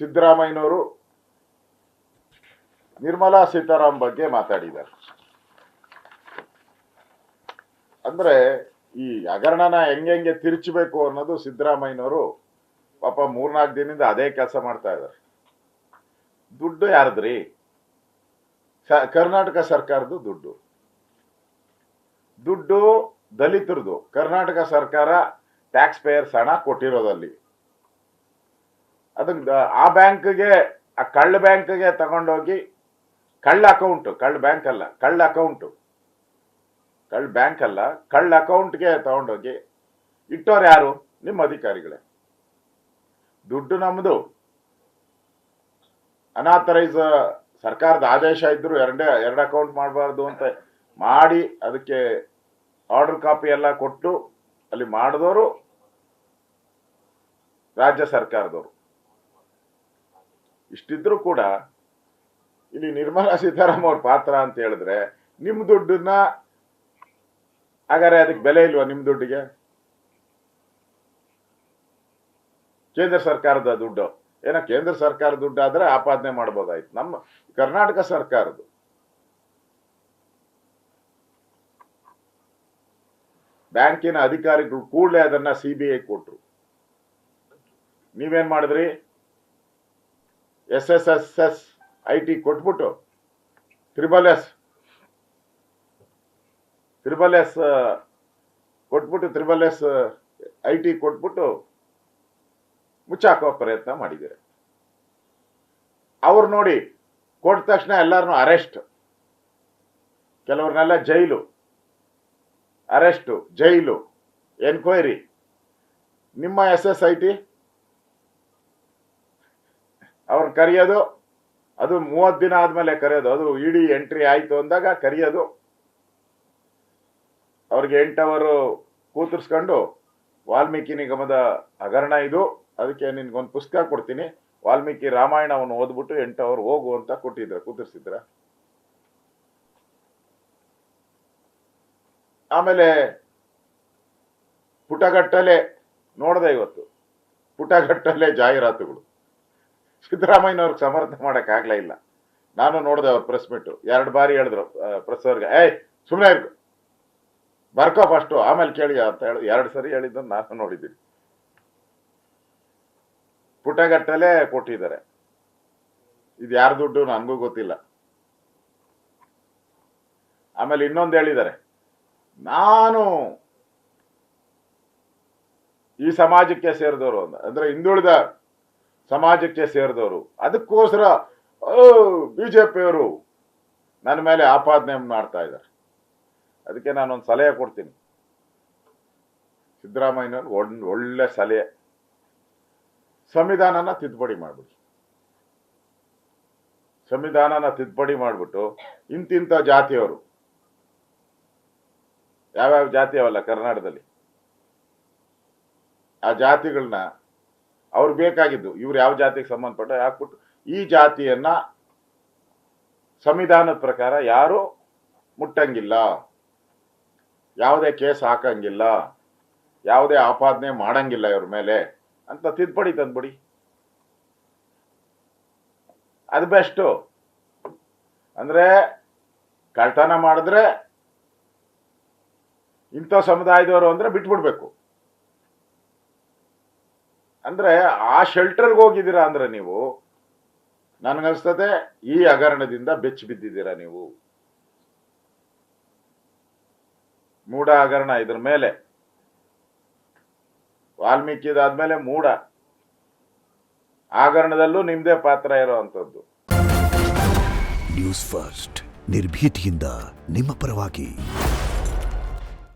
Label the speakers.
Speaker 1: ಸಿದ್ದರಾಮಯ್ಯನವರು ನಿರ್ಮಲಾ ಸೀತಾರಾಮನ್ ಬಗ್ಗೆ ಮಾತಾಡಿದ್ದಾರೆ. ಅಂದ್ರೆ ಈ ಹಗರಣನ ಹೆಂಗೆ ತಿರುಚಬೇಕು ಅನ್ನೋದು ಸಿದ್ದರಾಮಯ್ಯನವರು ಪಾಪ 3-4 ದಿನದಿಂದ ಅದೇ ಕೆಲಸ ಮಾಡ್ತಾ ಇದ್ದಾರೆ. ದುಡ್ಡು ಯಾರದ್ರಿ? ಕರ್ನಾಟಕ ಸರ್ಕಾರದ ದುಡ್ಡು ದಲಿತರದು. ಕರ್ನಾಟಕ ಸರ್ಕಾರ ಟ್ಯಾಕ್ಸ್ ಪೇಯರ್ಸ್ ಹಣ ಕೊಟ್ಟಿರೋದಲ್ಲಿ ಅದಕ್ಕೆ ಆ ಬ್ಯಾಂಕ್ಗೆ, ಆ ಕಳ್ಳ ಬ್ಯಾಂಕ್ಗೆ ತಗೊಂಡೋಗಿ, ಕಳ್ಳ ಅಕೌಂಟ್ಗೆ ತಗೊಂಡೋಗಿ ಇಟ್ಟೋರು ಯಾರು? ನಿಮ್ಮ ಅಧಿಕಾರಿಗಳೇ. ದುಡ್ಡು ನಮ್ದು. ಅನಾಥರೈಸ್ ಸರ್ಕಾರದ ಆದೇಶ ಇದ್ರು ಎರಡು ಅಕೌಂಟ್ ಮಾಡಬಾರ್ದು ಅಂತ ಮಾಡಿ ಅದಕ್ಕೆ ಆರ್ಡರ್ ಕಾಪಿ ಎಲ್ಲ ಕೊಟ್ಟು ಅಲ್ಲಿ ಮಾಡಿದವರು ರಾಜ್ಯ ಸರ್ಕಾರದವರು. ಇಷ್ಟಿದ್ರು ಕೂಡ ಇಲ್ಲಿ ನಿರ್ಮಲಾ ಸೀತಾರಾಮನ್ ಅವ್ರ ಪಾತ್ರ ಅಂತ ಹೇಳಿದ್ರೆ, ನಿಮ್ಮ ದುಡ್ಡನ್ನ ಹಾಗಾದ್ರೆ ಅದಕ್ಕೆ ಬೆಲೆ ಇಲ್ವಾ? ನಿಮ್ಮ ದುಡ್ಡಿಗೆ ಕೇಂದ್ರ ಸರ್ಕಾರದ ದುಡ್ಡು ಕೇಂದ್ರ ಸರ್ಕಾರ ದುಡ್ಡು ಆದ್ರೆ ಆಪಾದನೆ ಮಾಡ್ಬೋದಾಯ್ತು. ನಮ್ಮ ಕರ್ನಾಟಕ ಸರ್ಕಾರದ್ದು. ಬ್ಯಾಂಕಿನ ಅಧಿಕಾರಿಗಳು ಕೂಡಲೇ ಅದನ್ನ CBI ಕೊಟ್ರು. ನೀವೇನ್ ಮಾಡಿದ್ರಿ? SSS IT ಕೊಟ್ಬಿಟ್ಟು ತ್ರಿಬಲ್ ಎಸ್ IT ಕೊಟ್ಬಿಟ್ಟು ಮುಚ್ಚಾಕೋ ಪ್ರಯತ್ನ ಮಾಡಿದ್ದಾರೆ. ಅವ್ರು ನೋಡಿ ಕೊಟ್ಟ ತಕ್ಷಣ ಎಲ್ಲರನ್ನೂ ಅರೆಸ್ಟ್, ಕೆಲವ್ರನ್ನೆಲ್ಲ ಜೈಲು, ಎನ್ಕ್ವೈರಿ. ನಿಮ್ಮ SSIT ಅವ್ರನ್ನ ಕರೆಯೋದು, ಅದು 30 ದಿನ ಆದ್ಮೇಲೆ ಕರೆಯೋದು. ಅದು ಇಡಿ ಎಂಟ್ರಿ ಆಯ್ತು ಅಂದಾಗ ಕರೆಯೋದು. ಅವ್ರಿಗೆ 8 ಅವರು ಕೂತರ್ಸ್ಕೊಂಡು, ವಾಲ್ಮೀಕಿ ನಿಗಮದ ಹಗರಣ ಇದು, ಅದಕ್ಕೆ ನಿನ್ಗೊಂದು ಪುಸ್ತಕ ಕೊಡ್ತೀನಿ, ವಾಲ್ಮೀಕಿ ರಾಮಾಯಣವನ್ನು ಓದ್ಬಿಟ್ಟು 8 ಅವರು ಹೋಗು ಅಂತ ಕೂತರ್ಸಿದ್ರ. ಆಮೇಲೆ ಪುಟಗಟ್ಟಲೆ ನೋಡ್ದೆ, ಇವತ್ತು ಪುಟಗಟ್ಟಲೆ ಜಾಹೀರಾತುಗಳು. ಸಿದ್ದರಾಮಯ್ಯನವ್ರಿಗೆ ಸಮರ್ಥನೆ ಮಾಡಕ್ ಆಗ್ಲೇ ಇಲ್ಲ. ನಾನು ನೋಡಿದೆ ಅವ್ರ ಪ್ರೆಸ್ ಮೀಟ್. 2 ಬಾರಿ ಹೇಳಿದ್ರು ಪ್ರೆಸ್ ಅವ್ರಿಗೆ, ಸುಮ್ಮನೆ ಇರ್ಕು, ಬರ್ಕೋ ಫಸ್ಟು ಆಮೇಲೆ ಕೇಳಿ ಅಂತ ಹೇಳಿ 2 ಸರಿ ಹೇಳಿದ್ದನ್ನು ನಾನು ನೋಡಿದ್ದೀನಿ. ಪುಟಗಟ್ಟಲೆ ಕೊಟ್ಟಿದ್ದಾರೆ. ಇದು ಯಾರ ದುಡ್ಡು ನನಗೂ ಗೊತ್ತಿಲ್ಲ. ಆಮೇಲೆ ಇನ್ನೊಂದು ಹೇಳಿದ್ದಾರೆ, ನಾನು ಈ ಸಮಾಜಕ್ಕೆ ಸೇರಿದವರು ಅಂದ್ರೆ ಹಿಂದುಳಿದ ಸಮಾಜಕ್ಕೆ ಸೇರಿದವರು, ಅದಕ್ಕೋಸ್ಕರ ಬಿಜೆಪಿಯವರು ನನ್ನ ಮೇಲೆ ಆಪಾದನೆ ಮಾಡ್ತಾ ಇದ್ದಾರೆ. ಅದಕ್ಕೆ ನಾನೊಂದು ಸಲಹೆ ಕೊಡ್ತೀನಿ ಸಿದ್ದರಾಮಯ್ಯನವ್ರು, ಒಳ್ಳೆ ಸಲಹೆ. ಸಂವಿಧಾನನ ತಿದ್ದುಪಡಿ ಮಾಡ್ಬಿಟ್ಟು ಇಂತಿಂಥ ಜಾತಿಯವರು, ಯಾವ್ಯಾವ ಜಾತಿ ಅವಲ್ಲ ಕರ್ನಾಟಕದಲ್ಲಿ, ಆ ಜಾತಿಗಳನ್ನ ಅವ್ರು ಬೇಕಾಗಿದ್ದು ಇವ್ರು ಯಾವ ಜಾತಿಗೆ ಸಂಬಂಧಪಟ್ಟ ಹಾಕ್ಬಿಟ್ಟು, ಈ ಜಾತಿಯನ್ನ ಸಂವಿಧಾನದ ಪ್ರಕಾರ ಯಾರು ಮುಟ್ಟಂಗಿಲ್ಲ, ಯಾವುದೇ ಕೇಸ್ ಹಾಕಂಗಿಲ್ಲ, ಯಾವುದೇ ಆಪಾದನೆ ಮಾಡಂಗಿಲ್ಲ ಇವ್ರ ಮೇಲೆ ಅಂತ ತಿದ್ದುಪಡಿ ತಂದ್ಬಿಡಿ. ಅದು ಬೆಸ್ಟು. ಅಂದ್ರೆ ಕಳ್ತನ ಮಾಡಿದ್ರೆ ಇಂಥ ಸಮುದಾಯದವರು ಅಂದ್ರೆ ಬಿಟ್ಬಿಡ್ಬೇಕು. ಅಂದ್ರೆ ಆ ಶೆಲ್ಟರ್ಗೆ ಹೋಗಿದ್ದೀರಾ ಅಂದ್ರೆ ನೀವು, ನನ್ಗನ್ಸ್ತದೆ ಈ ಹಗರಣದಿಂದ ಬೆಚ್ಚಿ ಬಿದ್ದಿದ್ದೀರಾ ನೀವು. ಮೂಡ ಹಗರಣ, ಇದ್ರ ಮೇಲೆ ವಾಲ್ಮೀಕಿದಾದ್ಮೇಲೆ ಮೂಡ ಹಗರಣದಲ್ಲೂ ನಿಮ್ದೇ ಪಾತ್ರ ಇರೋವಂಥದ್ದು.
Speaker 2: ನ್ಯೂಸ್ ಫಸ್ಟ್, ನಿರ್ಭೀತಿಯಿಂದ ನಿಮ್ಮ ಪರವಾಗಿ.